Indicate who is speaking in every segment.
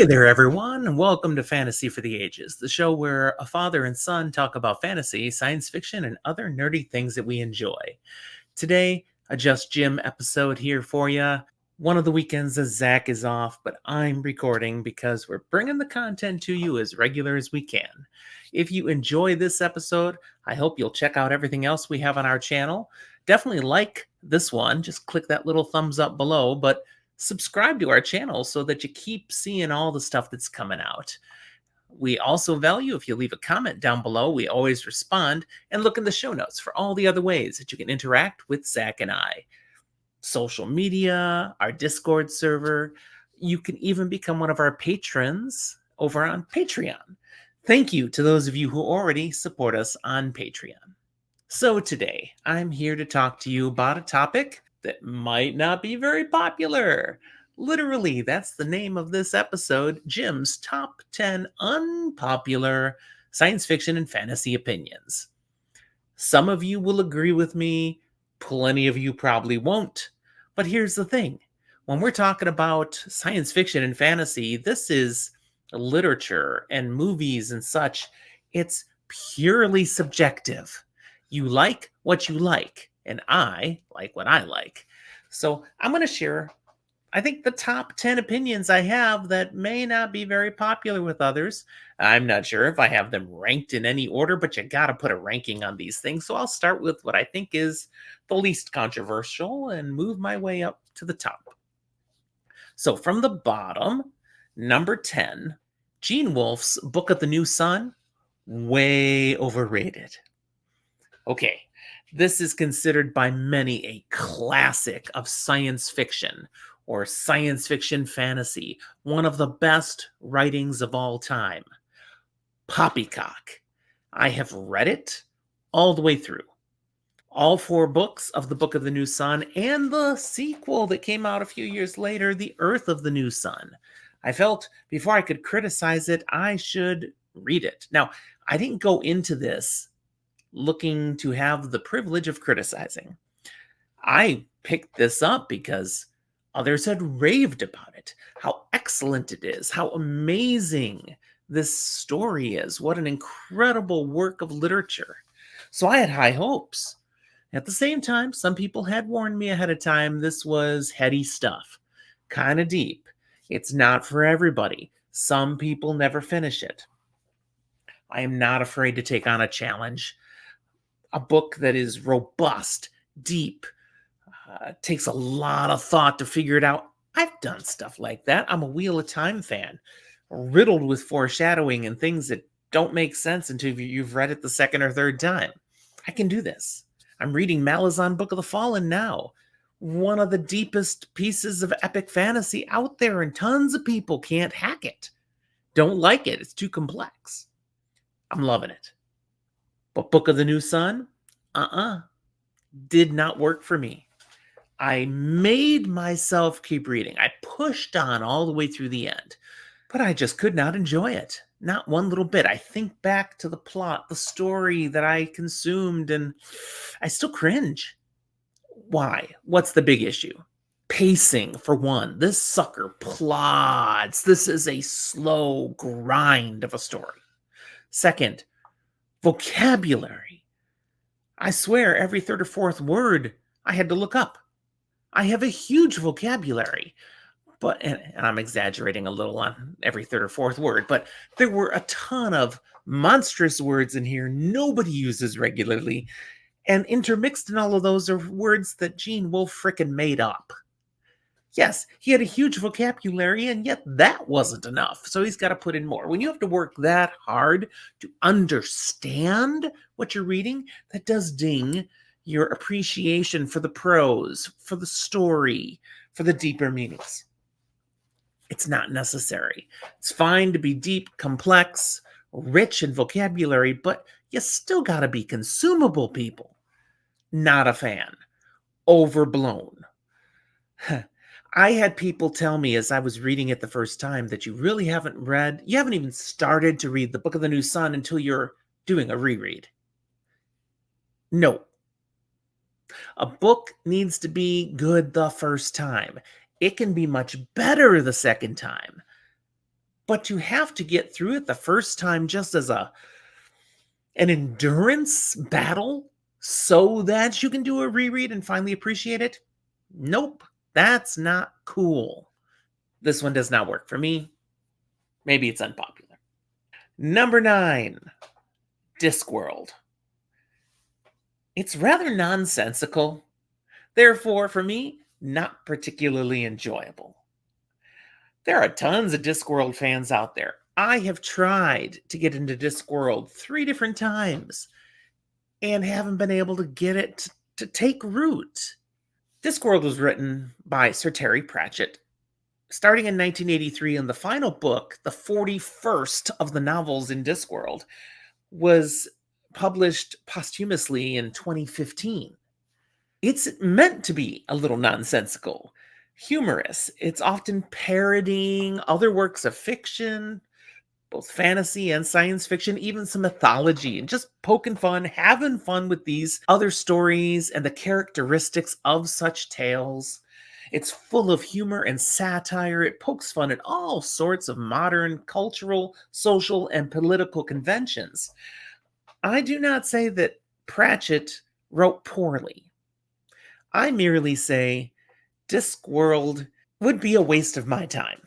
Speaker 1: Hey there, everyone, and welcome to Fantasy for the Ages, the show where a father and son talk about fantasy, science fiction, and other nerdy things that we enjoy. Today, a Just Jim episode here for you. One of the weekends that Zach is off, but I'm recording because we're bringing the content to you as regular as we can. If you enjoy this episode, I hope you'll check out everything else we have on our channel. Definitely like this one, just click that little thumbs up below, but subscribe to our channel so that you keep seeing all the stuff that's coming out. We also value if you leave a comment down below. We always respond, and look in the show notes for all the other ways that you can interact with Zach and I. Social media, our Discord server. You can even become one of our patrons over on Patreon. Thank you to those of you who already support us on Patreon. So today, I'm here to talk to you about a topic that might not be very popular. Literally, that's the name of this episode, Jim's Top 10 Unpopular Science Fiction and Fantasy Opinions. Some of you will agree with me, plenty of you probably won't. But here's the thing. When we're talking about science fiction and fantasy, this is literature and movies and such. It's purely subjective. You like what you like, and I like what I like. So I'm going to share, I think, the top 10 opinions I have that may not be very popular with others. I'm not sure if I have them ranked in any order, but you got to put a ranking on these things. So I'll start with what I think is the least controversial and move my way up to the top. So from the bottom, number 10, Gene Wolfe's Book of the New Sun, way overrated. Okay, this is considered by many a classic of science fiction or science fiction fantasy, one of the best writings of all time. Poppycock. I have read it all the way through. All 4 books of the Book of the New Sun and the sequel that came out a few years later, The Earth of the New Sun. I felt before I could criticize it, I should read it. Now, I didn't go into this looking to have the privilege of criticizing. I picked this up because others had raved about it, how excellent it is, how amazing this story is, what an incredible work of literature. So I had high hopes. At the same time, some people had warned me ahead of time this was heady stuff, kind of deep. It's not for everybody. Some people never finish it. I am not afraid to take on a challenge. A book that is robust, deep, takes a lot of thought to figure it out. I've done stuff like that. I'm a Wheel of Time fan, riddled with foreshadowing and things that don't make sense until you've read it the second or third time. I can do this. I'm reading Malazan Book of the Fallen now, one of the deepest pieces of epic fantasy out there, and tons of people can't hack it. Don't like it. It's too complex. I'm loving it. But Book of the New Sun, did not work for me. I made myself keep reading. I pushed on all the way through the end, but I just could not enjoy it. Not one little bit. I think back to the plot, the story that I consumed, and I still cringe. Why? What's the big issue? Pacing, for one. This sucker plods. This is a slow grind of a story. Second, vocabulary. I swear every third or fourth word I had to look up. I have a huge vocabulary, but and I'm exaggerating a little on every third or fourth word, but there were a ton of monstrous words in here nobody uses regularly, and intermixed in all of those are words that Gene Wolfe frickin' made up. Yes, he had a huge vocabulary, and yet that wasn't enough. So he's got to put in more. When you have to work that hard to understand what you're reading, that does ding your appreciation for the prose, for the story, for the deeper meanings. It's not necessary. It's fine to be deep, complex, rich in vocabulary, but you still got to be consumable, people. Not a fan. Overblown. I had people tell me as I was reading it the first time that you really haven't even started to read the Book of the New Sun until you're doing a reread. No. A book needs to be good the first time. It can be much better the second time. But to have to get through it the first time just as an endurance battle so that you can do a reread and finally appreciate it? Nope, that's not cool. This one does not work for me. Maybe it's unpopular. Number 9, Discworld. It's rather nonsensical, therefore, for me, not particularly enjoyable. There are tons of Discworld fans out there. I have tried to get into Discworld 3 different times and haven't been able to get it to take root. Discworld was written by Sir Terry Pratchett, starting in 1983, and the final book, the 41st of the novels in Discworld, was published posthumously in 2015. It's meant to be a little nonsensical, humorous. It's often parodying other works of fiction, both fantasy and science fiction, even some mythology, and just poking fun, having fun with these other stories and the characteristics of such tales. It's full of humor and satire. It pokes fun at all sorts of modern cultural, social, and political conventions. I do not say that Pratchett wrote poorly. I merely say Discworld would be a waste of my time.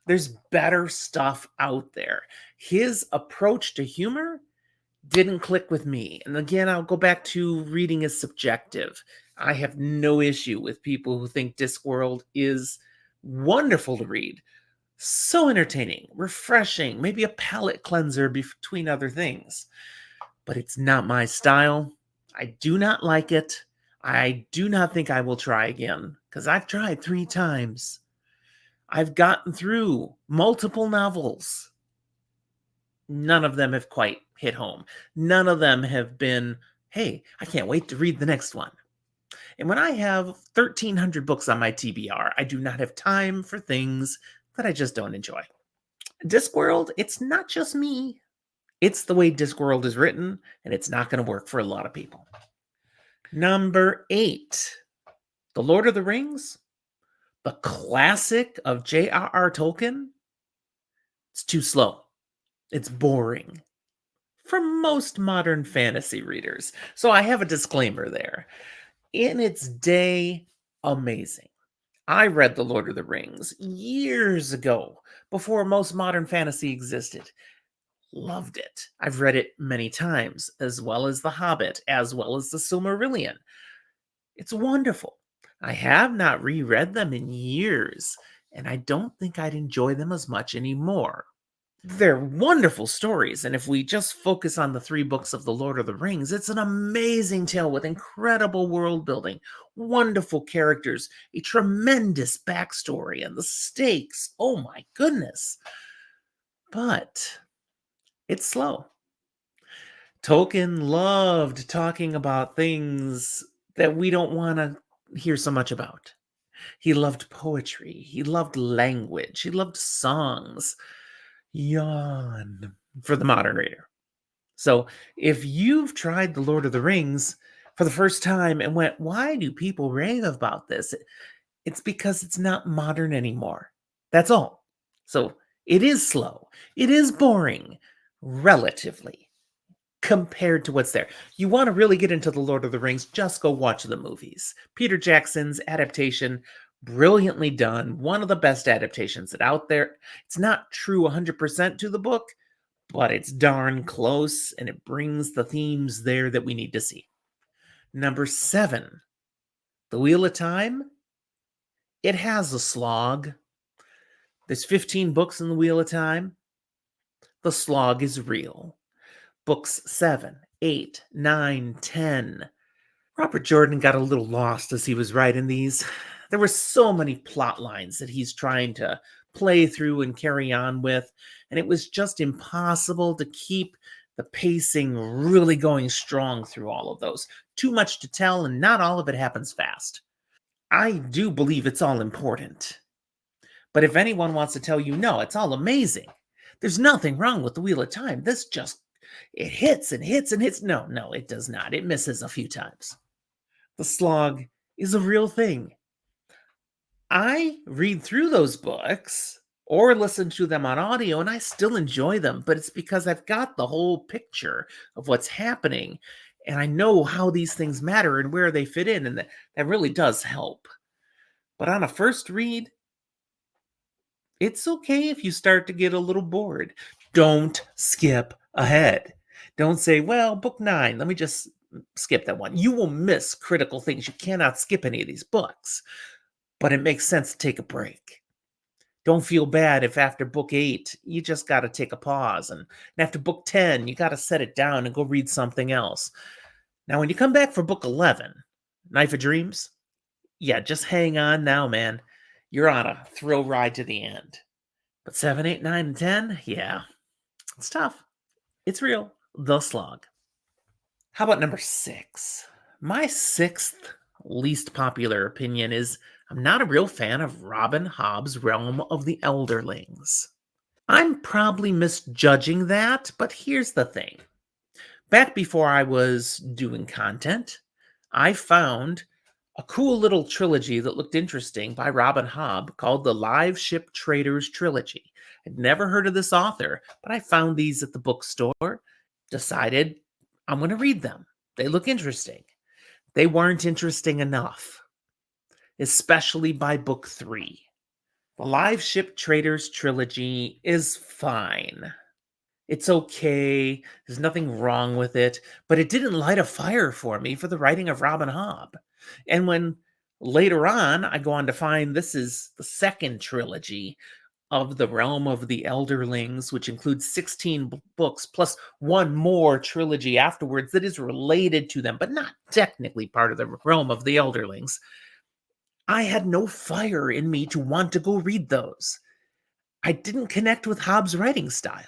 Speaker 1: There's better stuff out there. His approach to humor didn't click with me. And again, I'll go back to reading is subjective. I have no issue with people who think Discworld is wonderful to read. So entertaining, refreshing, maybe a palate cleanser between other things. But it's not my style. I do not like it. I do not think I will try again because I've tried 3 times. I've gotten through multiple novels. None of them have quite hit home. None of them have been, hey, I can't wait to read the next one. And when I have 1,300 books on my TBR, I do not have time for things that I just don't enjoy. Discworld, it's not just me. It's the way Discworld is written, and it's not going to work for a lot of people. Number 8, The Lord of the Rings, the classic of J.R.R. Tolkien. It's too slow. It's boring for most modern fantasy readers. So I have a disclaimer there. In its day, amazing. I read The Lord of the Rings years ago, before most modern fantasy existed. Loved it. I've read it many times, as well as The Hobbit, as well as The Silmarillion. It's wonderful. I have not reread them in years, and I don't think I'd enjoy them as much anymore. They're wonderful stories, and if we just focus on the 3 books of The Lord of the Rings, it's an amazing tale with incredible world building, wonderful characters, a tremendous backstory, and the stakes. Oh my goodness. But it's slow. Tolkien loved talking about things that we don't want to hear so much about. He loved poetry. He loved language. He loved songs. Yawn for the modern reader. So if you've tried The Lord of the Rings for the first time and went, why do people rave about this? It's because it's not modern anymore. That's all. So it is slow. It is boring, relatively, compared to what's there. You want to really get into The Lord of the Rings, just go watch the movies. Peter Jackson's adaptation, brilliantly done, one of the best adaptations that out there. It's not true 100% to the book, but it's darn close, and it brings the themes there that we need to see. Number 7, The Wheel of Time. It has a slog. There's 15 books in The Wheel of Time. The slog is real. Books 7, 8, 9, 10. Robert Jordan got a little lost as he was writing these. There were so many plot lines that he's trying to play through and carry on with, and it was just impossible to keep the pacing really going strong through all of those. Too much to tell, and not all of it happens fast. I do believe it's all important. But if anyone wants to tell you, no, it's all amazing, there's nothing wrong with the Wheel of Time. This just, it hits and hits and hits. No, it does not. It misses a few times. The slog is a real thing. I read through those books, or listen to them on audio, and I still enjoy them, but it's because I've got the whole picture of what's happening, and I know how these things matter and where they fit in, and that really does help. But on a first read, it's okay if you start to get a little bored. Don't skip ahead. Don't say, well, book 9, let me just skip that one. You will miss critical things. You cannot skip any of these books, but it makes sense to take a break. Don't feel bad if after book 8, you just got to take a pause. And after book 10, you got to set it down and go read something else. Now, when you come back for book 11, Knife of Dreams, yeah, just hang on now, man. You're on a thrill ride to the end. But 7, 8, 9, and 10, yeah, it's tough. It's real. The slog. How about number 6? My sixth least popular opinion is I'm not a real fan of Robin Hobb's Realm of the Elderlings. I'm probably misjudging that, but here's the thing. Back before I was doing content, I found a cool little trilogy that looked interesting by Robin Hobb called the Live Ship Traders Trilogy. I'd never heard of this author, but I found these at the bookstore, decided I'm going to read them. They look interesting. They weren't interesting enough, especially by book 3. The Live Ship Traders Trilogy is fine. It's okay. There's nothing wrong with it, but it didn't light a fire for me for the writing of Robin Hobb. And when later on I go on to find this is the second trilogy of the Realm of the Elderlings, which includes 16 books plus one more trilogy afterwards that is related to them, but not technically part of the Realm of the Elderlings, I had no fire in me to want to go read those. I didn't connect with Hobb's writing style.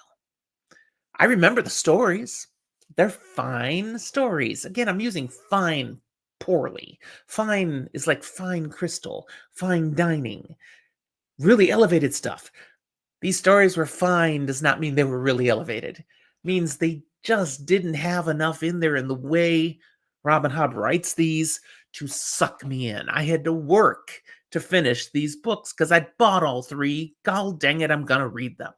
Speaker 1: I remember the stories. They're fine stories. Again, I'm using fine poorly. Fine is like fine crystal, fine dining, really elevated stuff. These stories were fine does not mean they were really elevated. It means they just didn't have enough in there in the way Robin Hobb writes these to suck me in. I had to work to finish these books because I bought all 3. God dang it, I'm going to read them.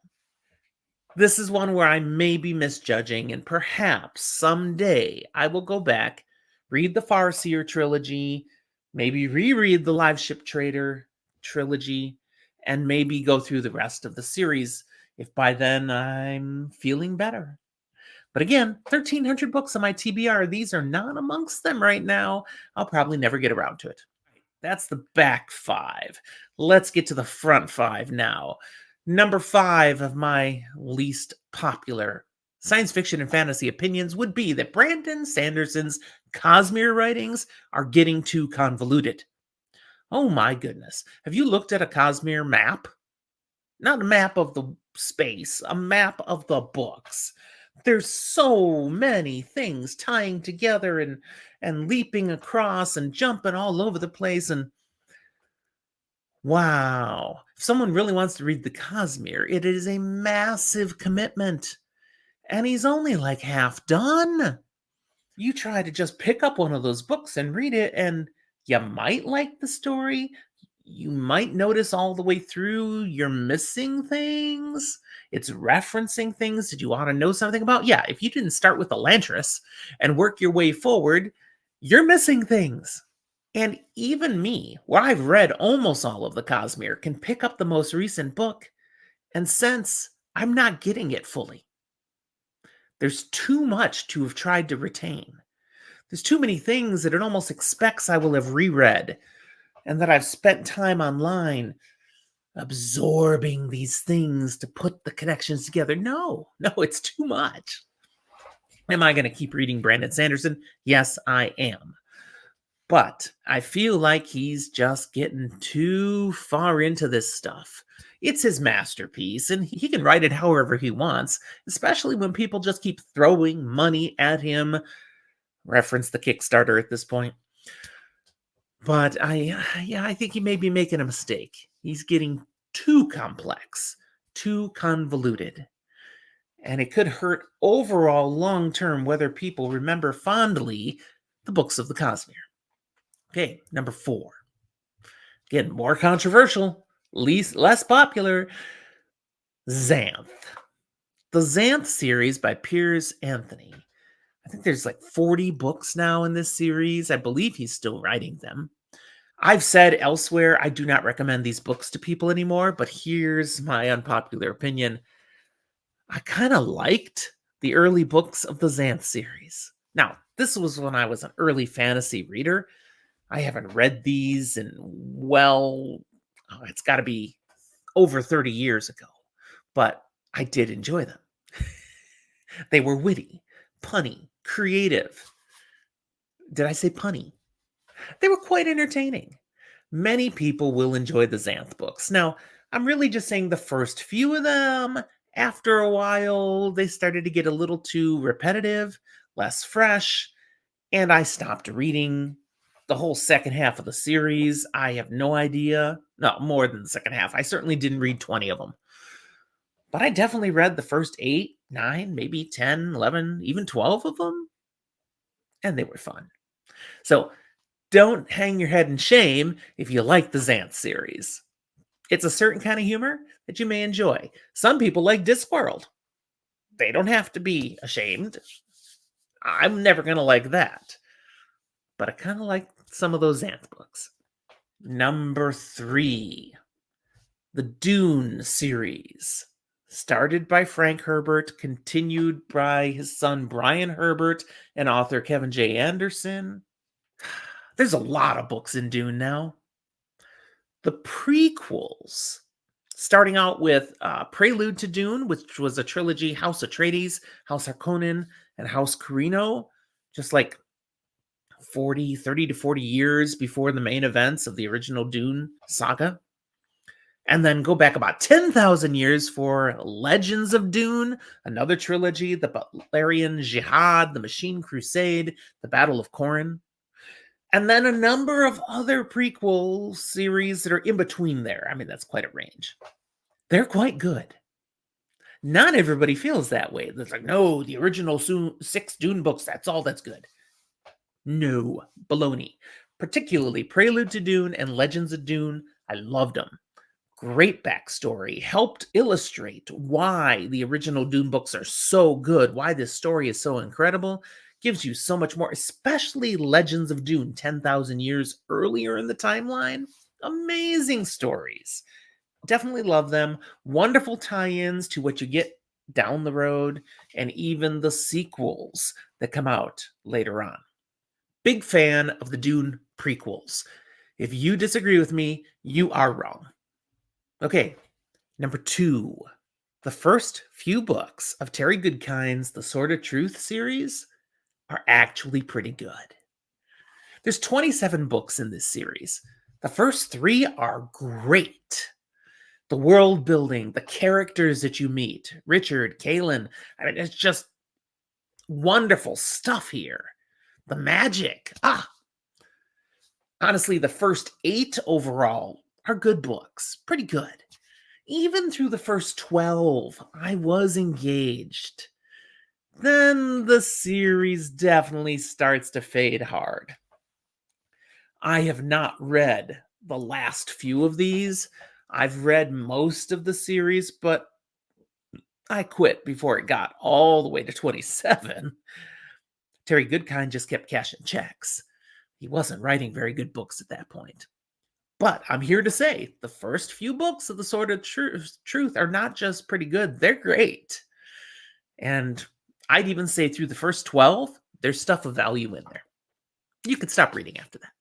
Speaker 1: This is one where I may be misjudging, and perhaps someday I will go back, read the Farseer trilogy, maybe reread the Live Ship Trader trilogy, and maybe go through the rest of the series if by then I'm feeling better. But again, 1,300 books on my TBR. These are not amongst them right now. I'll probably never get around to it. That's the back 5. Let's get to the front 5 now. Number 5 of my least popular science fiction and fantasy opinions would be that Brandon Sanderson's Cosmere writings are getting too convoluted. Oh my goodness. Have you looked at a Cosmere map? Not a map of the space, a map of the books. There's so many things tying together and leaping across and jumping all over the place, and wow. If someone really wants to read the Cosmere, it is a massive commitment. And he's only like half done. You try to just pick up one of those books and read it, and you might like the story. You might notice all the way through you're missing things. It's referencing things that you want to know something about. Yeah, if you didn't start with Elantris and work your way forward, you're missing things. And even me, where I've read almost all of the Cosmere, can pick up the most recent book and sense I'm not getting it fully. There's too much to have tried to retain. There's too many things that it almost expects I will have reread and that I've spent time online absorbing these things to put the connections together. No, it's too much. Am I going to keep reading Brandon Sanderson? Yes, I am. But I feel like he's just getting too far into this stuff. It's his masterpiece, and he can write it however he wants, especially when people just keep throwing money at him. Reference the Kickstarter at this point. But I think he may be making a mistake. He's getting too complex, too convoluted. And it could hurt overall long-term whether people remember fondly the books of the Cosmere. Okay, number 4. Again, more controversial, less popular. Xanth. The Xanth series by Piers Anthony. I think there's like 40 books now in this series. I believe he's still writing them. I've said elsewhere I do not recommend these books to people anymore, but here's my unpopular opinion. I kind of liked the early books of the Xanth series. Now, this was when I was an early fantasy reader. I haven't read these in, well, it's got to be over 30 years ago, but I did enjoy them. They were witty, punny, creative. Did I say punny? They were quite entertaining. Many people will enjoy the Xanth books. Now, I'm really just saying the first few of them. After a while, they started to get a little too repetitive, less fresh, and I stopped reading the whole second half of the series. I have no idea. No, more than the second half. I certainly didn't read 20 of them. But I definitely read the first 8, 9, maybe 10, 11, even 12 of them. And they were fun. So don't hang your head in shame if you like the Xanth series. It's a certain kind of humor that you may enjoy. Some people like Discworld. They don't have to be ashamed. I'm never going to like that. But I kind of like some of those Xanth books. Number 3, the Dune series. Started by Frank Herbert, continued by his son Brian Herbert and author Kevin J. Anderson. There's a lot of books in Dune now. The prequels, starting out with Prelude to Dune, which was a trilogy, House Atreides, House Harkonnen, and House Carino, just like 30 to 40 years before the main events of the original Dune saga. And then go back about 10,000 years for Legends of Dune, another trilogy, the Butlerian Jihad, the Machine Crusade, the Battle of Corrin. And then a number of other prequel series that are in between there. I mean, that's quite a range. They're quite good. Not everybody feels that way. It's like, no, the original 6 Dune books, that's all that's good. No, baloney. Particularly Prelude to Dune and Legends of Dune, I loved them. Great backstory, helped illustrate why the original Dune books are so good, why this story is so incredible. Gives you so much more, especially Legends of Dune, 10,000 years earlier in the timeline. Amazing stories. Definitely love them. Wonderful tie-ins to what you get down the road, and even the sequels that come out later on. Big fan of the Dune prequels. If you disagree with me, you are wrong. Okay, number 2. The first few books of Terry Goodkind's The Sword of Truth series are actually pretty good. There's 27 books in this series. The first 3 are great. The world building, the characters that you meet, Richard, Kaelin, I mean, it's just wonderful stuff here. The magic. Honestly, the first 8 overall are good books. Pretty good. Even through the first 12, I was engaged. Then the series definitely starts to fade hard. I have not read the last few of these. I've read most of the series, but I quit before it got all the way to 27. Terry Goodkind just kept cashing checks. He wasn't writing very good books at that point. But I'm here to say the first few books of The Sword of Truth are not just pretty good, they're great. And I'd even say through the first 12, there's stuff of value in there. You could stop reading after that.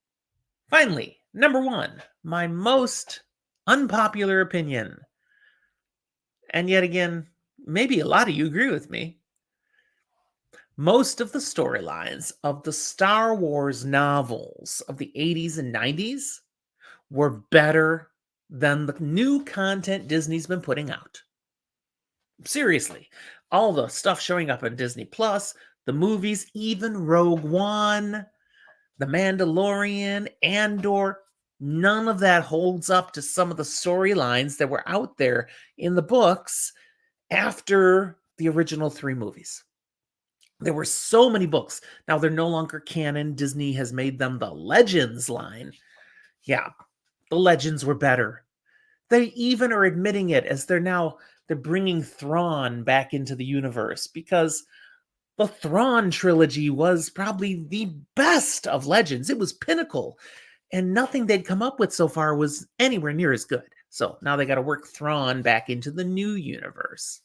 Speaker 1: Finally, number 1, my most unpopular opinion. And yet again, maybe a lot of you agree with me. Most of the storylines of the Star Wars novels of the 80s and 90s were better than the new content Disney's been putting out. Seriously, all the stuff showing up on Disney Plus, the movies, even Rogue One, The Mandalorian, Andor, none of that holds up to some of the storylines that were out there in the books after the original 3 movies. There were so many books. Now they're no longer canon. Disney has made them the Legends line. Yeah, the Legends were better. They even are admitting it as they're bringing Thrawn back into the universe because the Thrawn trilogy was probably the best of Legends. It was pinnacle, and nothing they'd come up with so far was anywhere near as good. So now they got to work Thrawn back into the new universe.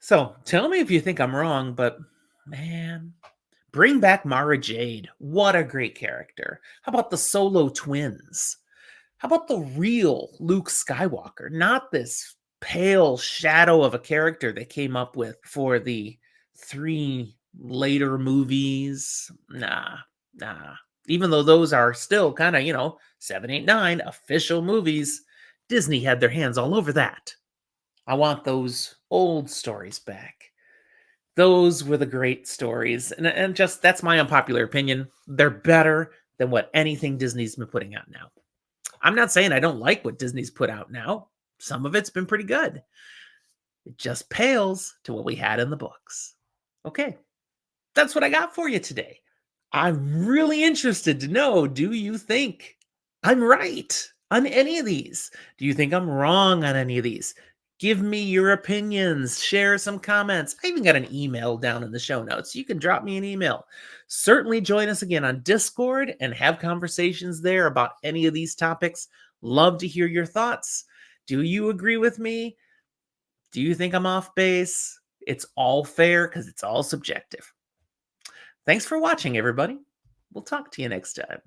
Speaker 1: So tell me if you think I'm wrong, but man, bring back Mara Jade. What a great character. How about the Solo twins? How about the real Luke Skywalker? Not this pale shadow of a character they came up with for the three later movies. Nah. Even though those are still kind of, 7, 8, 9 official movies, Disney had their hands all over that. I want those old stories back. Those were the great stories. And just that's my unpopular opinion. They're better than what anything Disney's been putting out now. I'm not saying I don't like what Disney's put out now. Some of it's been pretty good. It just pales to what we had in the books. Okay, that's what I got for you today. I'm really interested to know, do you think I'm right on any of these? Do you think I'm wrong on any of these? Give me your opinions, share some comments. I even got an email down in the show notes. You can drop me an email. Certainly join us again on Discord and have conversations there about any of these topics. Love to hear your thoughts. Do you agree with me? Do you think I'm off base? It's all fair because it's all subjective. Thanks for watching, everybody. We'll talk to you next time.